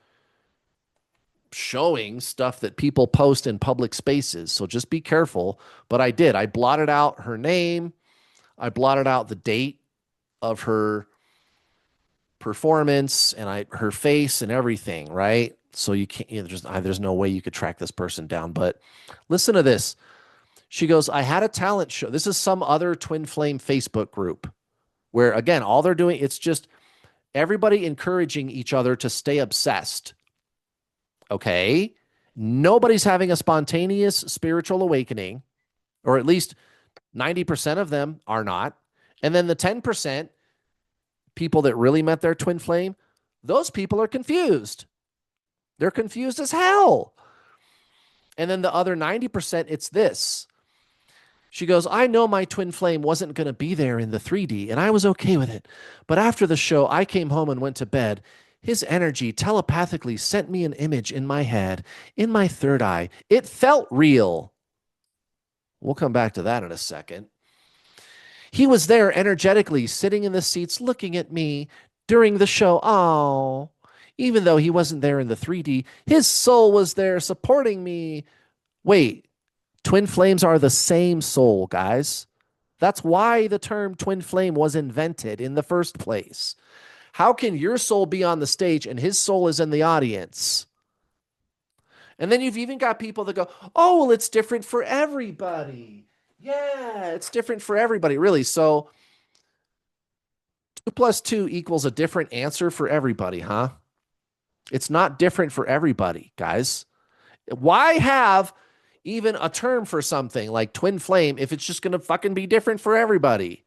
showing stuff that people post in public spaces. So just be careful. But I did. I blotted out her name. I blotted out the date of her performance and her face and everything, right? So you can't, there's no way you could track this person down. But listen to this. She goes, I had a talent show. This is some other twin flame Facebook group where, again, all they're doing, it's just everybody encouraging each other to stay obsessed. Okay. Nobody's having a spontaneous spiritual awakening, or at least 90% of them are not. And then the 10% people that really met their twin flame, those people are confused. They're confused as hell. And then the other 90%, it's this. She goes, I know my twin flame wasn't going to be there in the 3D, and I was okay with it. But after the show, I came home and went to bed. His energy telepathically sent me an image in my head, in my third eye. It felt real. We'll come back to that in a second. He was there energetically, sitting in the seats, looking at me during the show. Oh, even though he wasn't there in the 3D, his soul was there supporting me. Wait. Twin flames are the same soul, guys. That's why the term twin flame was invented in the first place. How can your soul be on the stage and his soul is in the audience? And then you've even got people that go, oh, well, it's different for everybody. Yeah, it's different for everybody, really. So 2 plus 2 equals a different answer for everybody, huh? It's not different for everybody, guys. Why have even a term for something like twin flame if it's just going to fucking be different for everybody?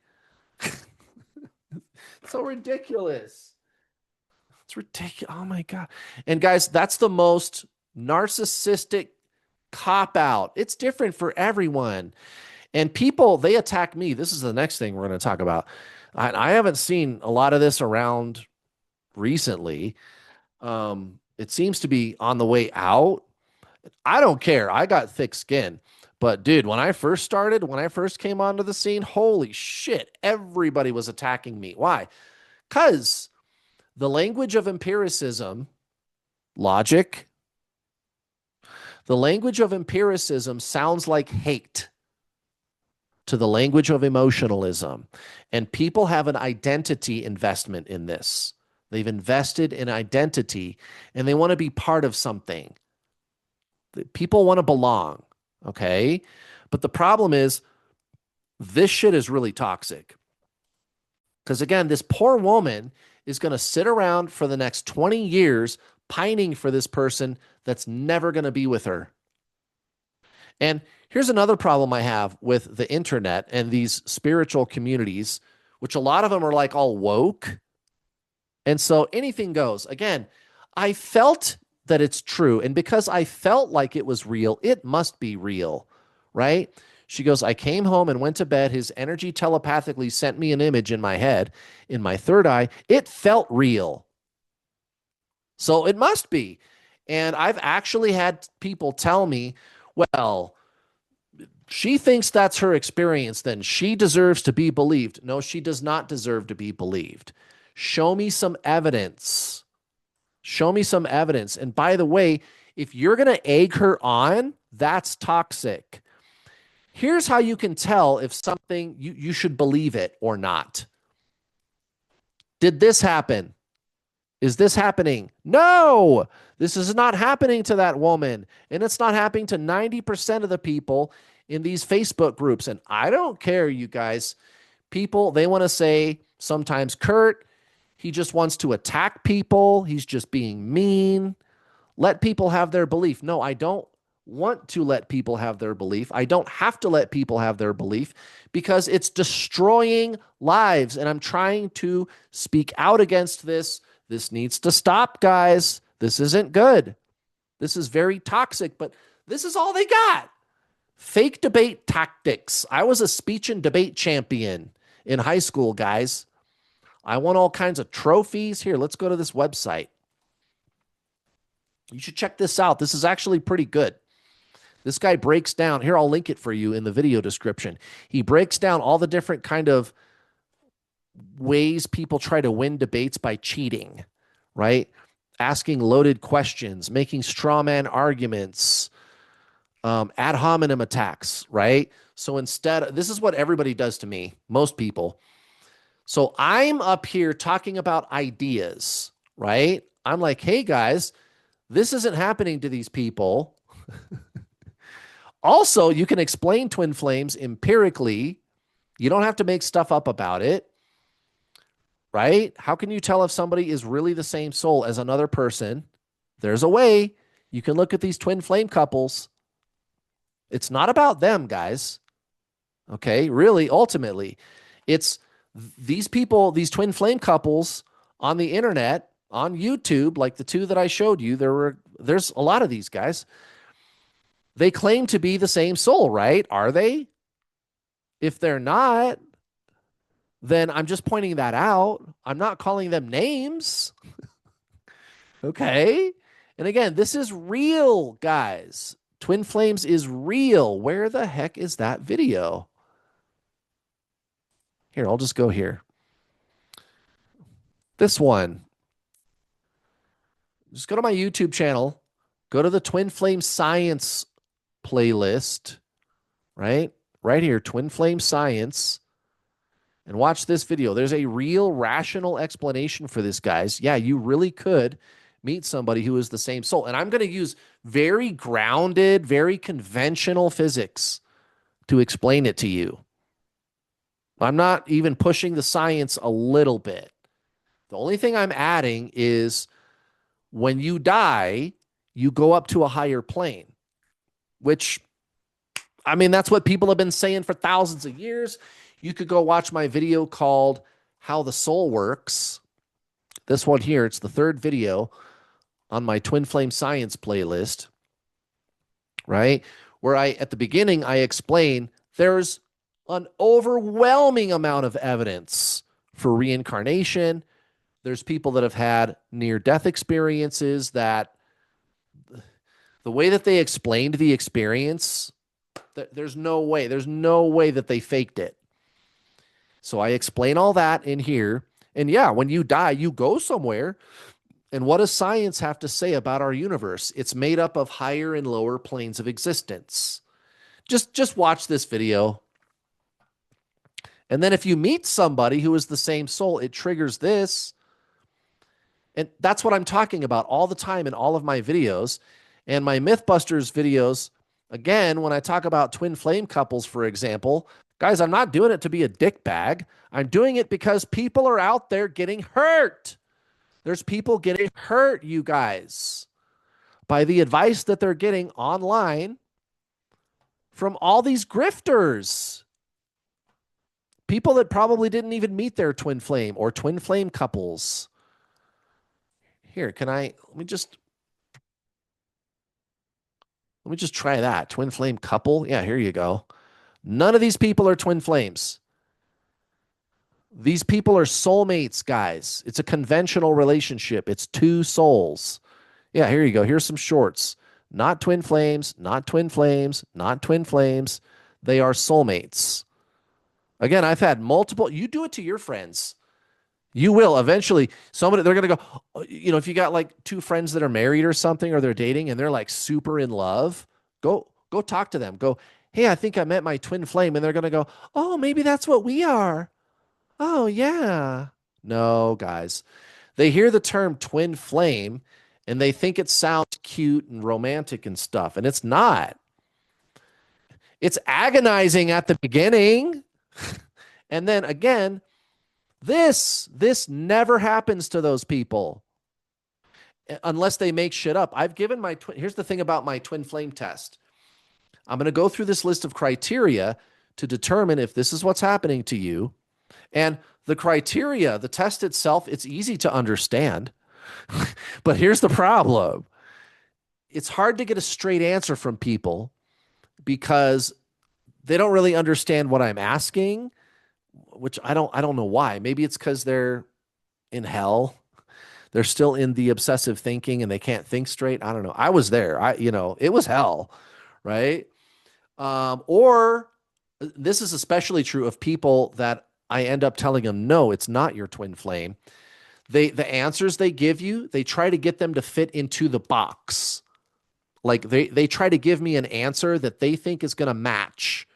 So ridiculous. It's ridiculous. Oh my God. And guys, that's the most narcissistic cop out. It's different for everyone. And people, they attack me. This is the next thing we're going to talk about. I haven't seen a lot of this around recently. It seems to be on the way out. I don't care. I got thick skin. But dude, when I first came onto the scene, holy shit, everybody was attacking me. Why? Because the language of empiricism, logic, the language of empiricism sounds like hate to the language of emotionalism. And people have an identity investment in this. They've invested in identity and they want to be part of something. People want to belong, okay? But the problem is this shit is really toxic. Because again, this poor woman is going to sit around for the next 20 years pining for this person that's never going to be with her. And here's another problem I have with the internet and these spiritual communities, which a lot of them are like all woke. And so anything goes. Again, I felt that it's true. And because I felt like it was real, it must be real, right? She goes, I came home and went to bed. His energy telepathically sent me an image in my head, in my third eye. It felt real. So it must be. And I've actually had people tell me, well, she thinks that's her experience, then she deserves to be believed. No, she does not deserve to be believed. Show me some evidence. Show me some evidence. And by the way, if you're going to egg her on, that's toxic. Here's how you can tell if something, you should believe it or not. Did this happen? Is this happening? No, this is not happening to that woman. And it's not happening to 90% of the people in these Facebook groups. And I don't care, you guys. People, they want to say sometimes, Kurt, he just wants to attack people. He's just being mean. Let people have their belief. No, I don't want to let people have their belief. I don't have to let people have their belief because it's destroying lives. And I'm trying to speak out against this. This needs to stop, guys. This isn't good. This is very toxic, but this is all they got. Fake debate tactics. I was a speech and debate champion in high school, guys. I won all kinds of trophies. Here, let's go to this website. You should check this out. This is actually pretty good. This guy breaks down, here, I'll link it for you in the video description. He breaks down all the different kind of ways people try to win debates by cheating, right? Asking loaded questions, making straw man arguments, ad hominem attacks, right? So instead, this is what everybody does to me, most people. So I'm up here talking about ideas, right? I'm like, hey guys, This isn't happening to these people. Also, you can explain twin flames empirically. You don't have to make stuff up about it, right? How can you tell if somebody is really the same soul as another person? There's a way. You can look at these twin flame couples. It's not about them, guys. Okay, really, ultimately, it's these people, these twin flame couples on the internet, on YouTube, like the two that I showed you. There's a lot of these guys. They claim to be the same soul, right? Are they? If they're not, then I'm just pointing that out. I'm not calling them names. Okay. And again, this is real, guys. Twin Flames is real. Where the heck is that video? Here, I'll just go here. This one. Just go to my YouTube channel. Go to the Twin Flame Science playlist, right? Right here, Twin Flame Science. And watch this video. There's a real rational explanation for this, guys. Yeah, you really could meet somebody who is the same soul. And I'm going to use very grounded, very conventional physics to explain it to you. I'm not even pushing the science a little bit. The only thing I'm adding is when you die, you go up to a higher plane, which, I mean, that's what people have been saying for thousands of years. You could go watch my video called How the Soul Works. This one here, it's the third video on my Twin Flame Science playlist, right? Where at the beginning, I explain there's an overwhelming amount of evidence for reincarnation. There's people that have had near-death experiences that the way that they explained the experience, there's no way that they faked it. So I explain all that in here. And yeah, when you die, you go somewhere. And what does science have to say about our universe? It's made up of higher and lower planes of existence. Just watch this video. And then if you meet somebody who is the same soul, it triggers this. And that's what I'm talking about all the time in all of my videos. And my Mythbusters videos, again, when I talk about twin flame couples, for example, guys, I'm not doing it to be a dick bag. I'm doing it because people are out there getting hurt. There's people getting hurt, you guys, by the advice that they're getting online from all these grifters. People that probably didn't even meet their twin flame or twin flame couples. Here, let me just try that. Twin flame couple. Yeah, here you go. None of these people are twin flames. These people are soulmates, guys. It's a conventional relationship. It's two souls. Yeah, here you go. Here's some shorts. Not twin flames, not twin flames, not twin flames. They are soulmates. Again, I've had multiple. You do it to your friends. You will eventually. They're going to go, if you got like two friends that are married or something, or they're dating and they're like super in love, go talk to them. Go, hey, I think I met my twin flame. And they're going to go, oh, maybe that's what we are. Oh, yeah. No, guys. They hear the term twin flame and they think it sounds cute and romantic and stuff. And it's not. It's agonizing at the beginning. And then again, this never happens to those people unless they make shit up. I've given here's the thing about my twin flame test. I'm going to go through this list of criteria to determine if this is what's happening to you. And the criteria, the test itself, it's easy to understand. But here's the problem. It's hard to get a straight answer from people because they don't really understand what I'm asking, which I don't know why. Maybe it's because they're in hell. They're still in the obsessive thinking and they can't think straight. I don't know. I was there. It was hell, right? Or this is especially true of people that I end up telling them, no, it's not your twin flame. The answers they give you, they try to get them to fit into the box. Like they try to give me an answer that they think is going to match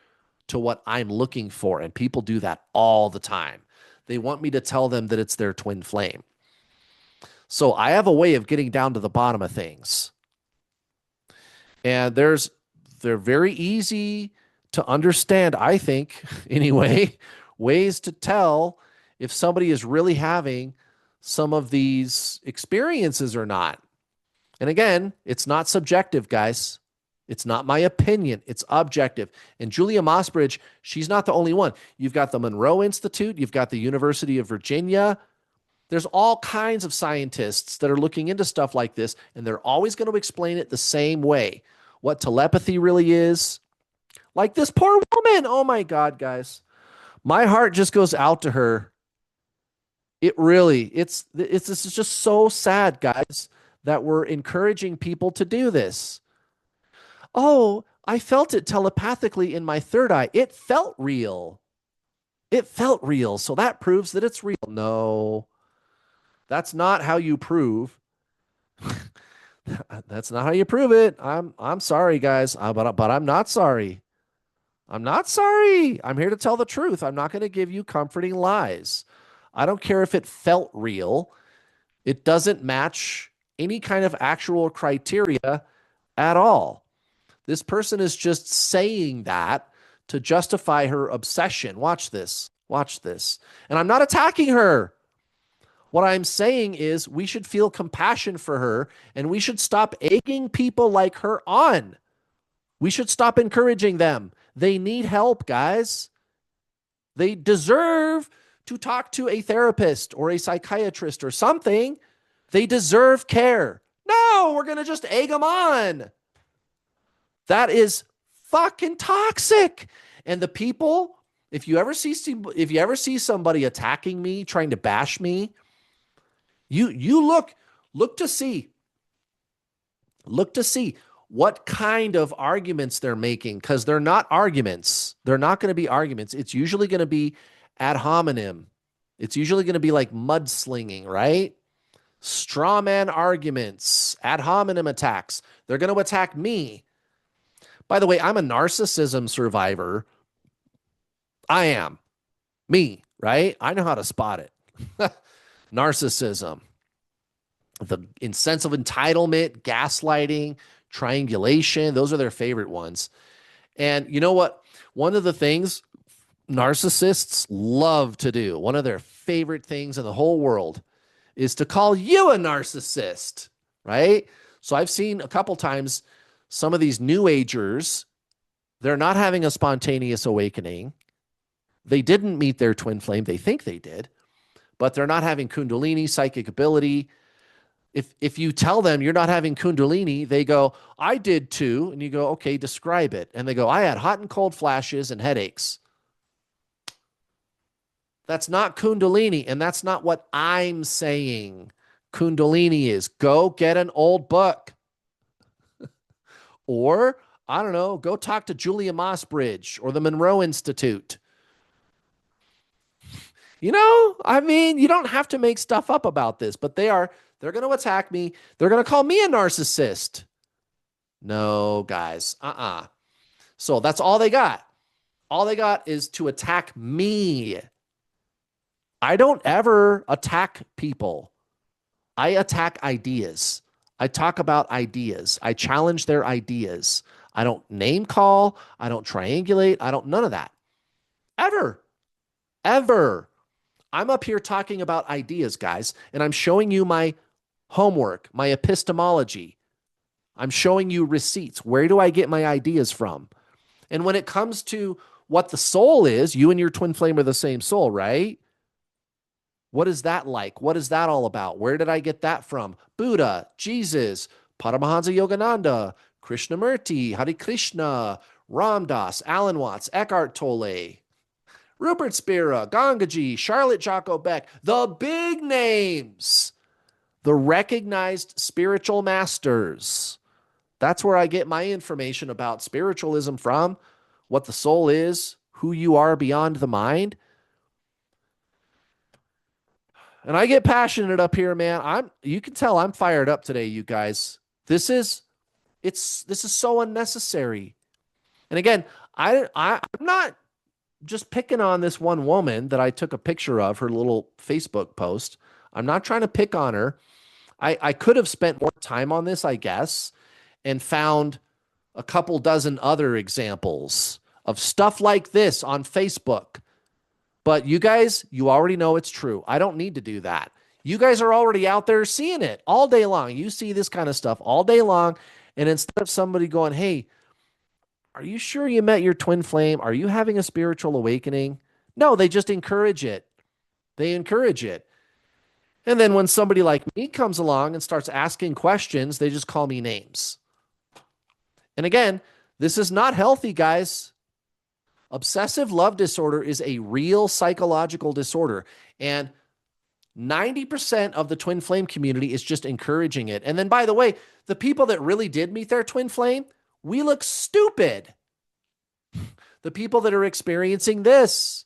to what I'm looking for. And people do that all the time. They want me to tell them that it's their twin flame. So I have a way of getting down to the bottom of things. And they're very easy to understand, I think, anyway, ways to tell if somebody is really having some of these experiences or not. And again, it's not subjective, guys. It's not my opinion. It's objective. And Julia Mossbridge, she's not the only one. You've got the Monroe Institute. You've got the University of Virginia. There's all kinds of scientists that are looking into stuff like this, and they're always going to explain it the same way. What telepathy really is. Like this poor woman. Oh my God, guys. My heart just goes out to her. This is just so sad, guys, that we're encouraging people to do this. Oh, I felt it telepathically in my third eye. It felt real. It felt real. So that proves that it's real. No, that's not how you prove. That's not how you prove it. I'm sorry, guys, but I'm not sorry. I'm not sorry. I'm here to tell the truth. I'm not going to give you comforting lies. I don't care if it felt real. It doesn't match any kind of actual criteria at all. This person is just saying that to justify her obsession. Watch this. Watch this. And I'm not attacking her. What I'm saying is we should feel compassion for her and we should stop egging people like her on. We should stop encouraging them. They need help, guys. They deserve to talk to a therapist or a psychiatrist or something. They deserve care. No, we're going to just egg them on. That is fucking toxic. And the people, if you ever see somebody attacking me, trying to bash me, you look to see what kind of arguments they're making, because they're not arguments. They're not going to be arguments. It's usually going to be ad hominem. It's usually going to be like mudslinging, right? Straw man arguments, ad hominem attacks. They're going to attack me. By the way, I'm a narcissism survivor. I am. Me, right? I know how to spot it. Narcissism. The sense of entitlement, gaslighting, triangulation. Those are their favorite ones. And you know what? One of the things narcissists love to do, one of their favorite things in the whole world, is to call you a narcissist, right? So I've seen a couple times some of these new agers, they're not having a spontaneous awakening. They didn't meet their twin flame. They think they did, but they're not having Kundalini, psychic ability. If you tell them you're not having Kundalini, they go, I did too. And you go, okay, describe it. And they go, I had hot and cold flashes and headaches. That's not Kundalini. And that's not what I'm saying. Kundalini is go get an old book. Or, I don't know, go talk to Julia Mossbridge or the Monroe Institute. You know, I mean, you don't have to make stuff up about this, but they're going to attack me. They're going to call me a narcissist. No, guys. So that's all they got. All they got is to attack me. I don't ever attack people. I attack ideas. I talk about ideas. I challenge their ideas. I don't name call. I don't triangulate. None of that. Ever. Ever. I'm up here talking about ideas, guys, and I'm showing you my homework, my epistemology. I'm showing you receipts. Where do I get my ideas from? And when it comes to what the soul is, you and your twin flame are the same soul, right? What is that like? What is that all about? Where did I get that from? Buddha, Jesus, Paramahansa Yogananda, Krishnamurti, Hare Krishna, Ram Dass, Alan Watts, Eckhart Tolle, Rupert Spira, Gangaji, Charlotte Jocko Beck, the big names, the recognized spiritual masters. That's where I get my information about spiritualism from, what the soul is, who you are beyond the mind. And I get passionate up here, man. You can tell I'm fired up today, you guys. This is so unnecessary. And again, I'm not just picking on this one woman that I took a picture of, her little Facebook post. I'm not trying to pick on her. I could have spent more time on this, I guess, and found a couple dozen other examples of stuff like this on Facebook. But you guys, you already know it's true. I don't need to do that. You guys are already out there seeing it all day long. You see this kind of stuff all day long. And instead of somebody going, hey, are you sure you met your twin flame? Are you having a spiritual awakening? No, they just encourage it. They encourage it. And then when somebody like me comes along and starts asking questions, they just call me names. And again, this is not healthy, guys. Obsessive love disorder is a real psychological disorder. And 90% of the twin flame community is just encouraging it. And then, by the way, the people that really did meet their twin flame, we look stupid. The people that are experiencing this,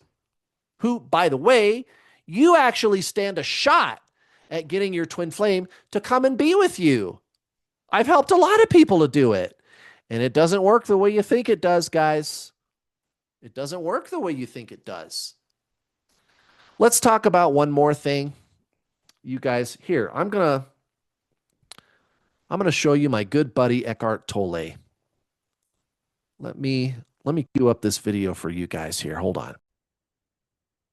who, by the way, you actually stand a shot at getting your twin flame to come and be with you. I've helped a lot of people to do it. And it doesn't work the way you think it does, guys. It doesn't work the way you think it does. Let's talk about one more thing. You guys, here, I'm going to show you my good buddy Eckhart Tolle. Let me queue up this video for you guys here. Hold on.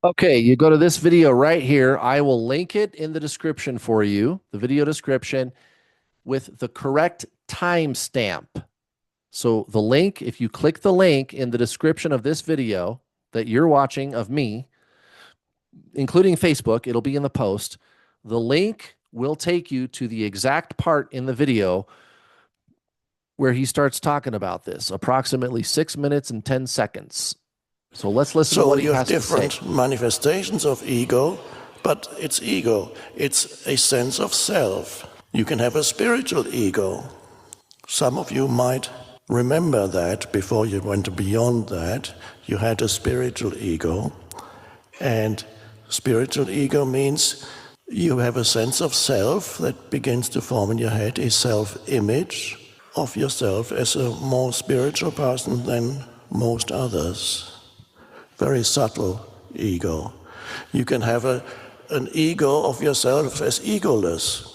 Okay, you go to this video right here. I will link it in the description for you, the video description, with the correct timestamp. So the link, if you click the link in the description of this video that you're watching of me, including Facebook, it'll be in the post. The link will take you to the exact part in the video where he starts talking about this, approximately 6 minutes and 10 seconds. So let's listen to what he has to say. So you have different manifestations of ego, but it's ego. It's a sense of self. You can have a spiritual ego. Some of you might remember that before you went beyond that, you had a spiritual ego. And spiritual ego means you have a sense of self that begins to form in your head, a self-image of yourself as a more spiritual person than most others. Very subtle ego. You can have an ego of yourself as egoless.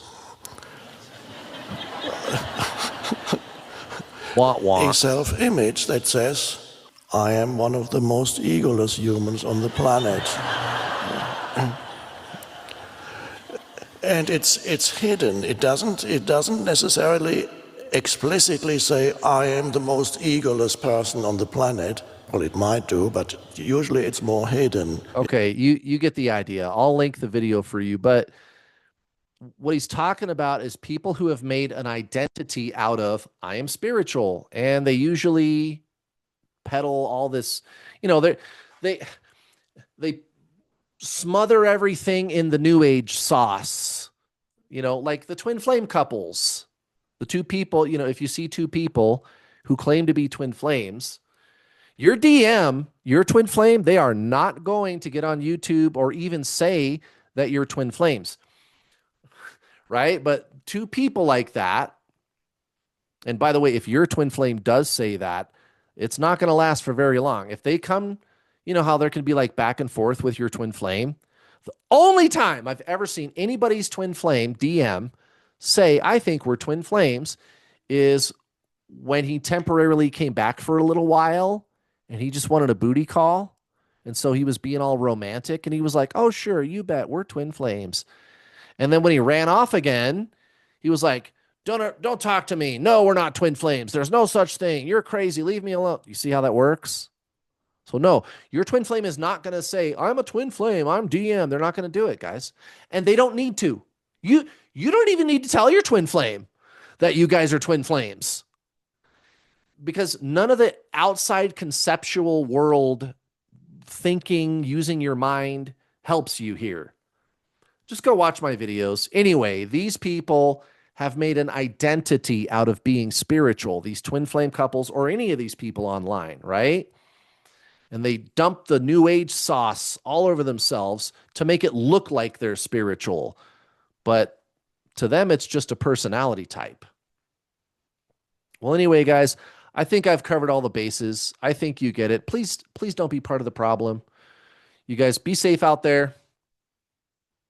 Wah, wah. A self-image that says, I am one of the most egoless humans on the planet. And it's hidden. It doesn't necessarily explicitly say, I am the most egoless person on the planet. Well, it might do, but usually it's more hidden. Okay, you get the idea. I'll link the video for you, but what he's talking about is people who have made an identity out of I am spiritual, and they usually peddle all this, they smother everything in the new age sauce, like the twin flame couples, the two people, if you see two people who claim to be twin flames, your DM, your twin flame, they are not going to get on YouTube or even say that you're twin flames. Right? But two people like that, and by the way, if your twin flame does say that, it's not going to last for very long. If they come, how there can be like back and forth with your twin flame. The only time I've ever seen anybody's twin flame DM say, I think we're twin flames, is when he temporarily came back for a little while and he just wanted a booty call. And so he was being all romantic and he was like, oh, sure, you bet, we're twin flames. And then when he ran off again, he was like, don't talk to me. No, we're not twin flames. There's no such thing. You're crazy. Leave me alone. You see how that works? So no, your twin flame is not going to say, I'm a twin flame. I'm DM. They're not going to do it, guys. And they don't need to. You don't even need to tell your twin flame that you guys are twin flames. Because none of the outside conceptual world thinking, using your mind helps you here. Just go watch my videos. Anyway, these people have made an identity out of being spiritual, these twin flame couples or any of these people online, right? And they dump the new age sauce all over themselves to make it look like they're spiritual. But to them, it's just a personality type. Well, anyway, guys, I think I've covered all the bases. I think you get it. Please don't be part of the problem. You guys be safe out there.